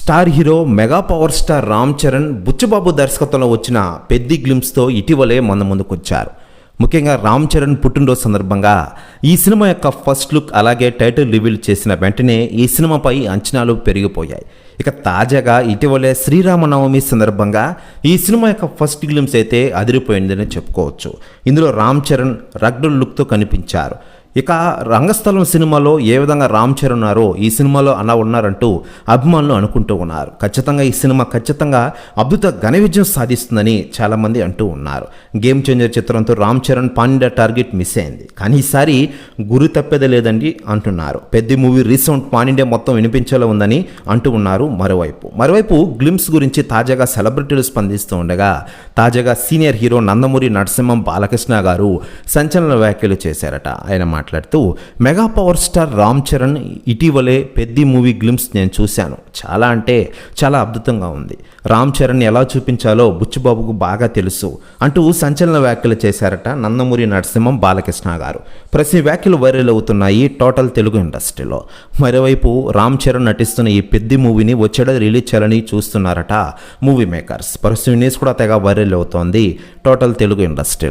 Star hero mega power star Ram Charan Buchibabu దర్శకత్వంలో వచ్చిన పెద్ది గ్లిమ్స్తో ఇటీవలే మన ముందుకొచ్చారు. ముఖ్యంగా రామ్ చరణ్ పుట్టినరోజు సందర్భంగా ఈ సినిమా యొక్క ఫస్ట్ లుక్ అలాగే టైటిల్ రివీల్ చేసిన వెంటనే ఈ సినిమాపై అంచనాలు పెరిగిపోయాయి. ఇక తాజాగా ఇటీవలే శ్రీరామనవమి సందర్భంగా ఈ సినిమా యొక్క ఫస్ట్ గ్లిమ్స్ అయితే అదిరిపోయిందని చెప్పుకోవచ్చు. ఇందులో రామ్ చరణ్ రగ్డ్ లుక్తో కనిపించారు. ఇక రంగస్థలం సినిమాలో ఏ విధంగా రామ్ చరణ్ ఉన్నారో ఈ సినిమాలో అలా ఉన్నారంటూ అభిమానులు అనుకుంటూ ఉన్నారు. ఖచ్చితంగా ఈ సినిమా అద్భుత ఘన విజయం సాధిస్తుందని చాలామంది అంటూ ఉన్నారు. గేమ్ చేంజర్ చిత్రంతో Ram Charan pan-India target miss అయింది, కానీ ఈసారి గురి తప్పేదే లేదండి అంటున్నారు. పెద్ద మూవీ రీసౌండ్ పాన్-ఇండియా మొత్తం వినిపించేలా ఉందని అంటూ ఉన్నారు. మరోవైపు గ్లిమ్స్ గురించి తాజాగా సెలబ్రిటీలు స్పందిస్తూ ఉండగా తాజాగా సీనియర్ హీరో నందమూరి నరసింహం బాలకృష్ణ గారు సంచలన వ్యాఖ్యలు చేశారట. ఆయన మాట్లాడుతూ, mega power star Ram Charan ఇటీవలే పెద్ద మూవీ గ్లిమ్స్ నేను చూశాను, చాలా అంటే చాలా అద్భుతంగా ఉంది. రామ్ చరణ్ ఎలా చూపించాలో బుచ్చిబాబుకు బాగా తెలుసు అంటూ సంచలన వ్యాఖ్యలు చేశారట నందమూరి నరసింహం బాలకృష్ణ గారు. ప్రతి వ్యాఖ్యలు వైరల్ అవుతున్నాయి టోటల్ తెలుగు ఇండస్ట్రీలో. మరోవైపు రామ్ చరణ్ నటిస్తున్న ఈ పెద్ద మూవీని వచ్చేడాది రిలీజ్ చేయాలని చూస్తున్నారట మూవీ మేకర్స్. ప్రస్తుతం న్యూస్ కూడా తెగ వైరల్ అవుతోంది టోటల్ తెలుగు ఇండస్ట్రీలో.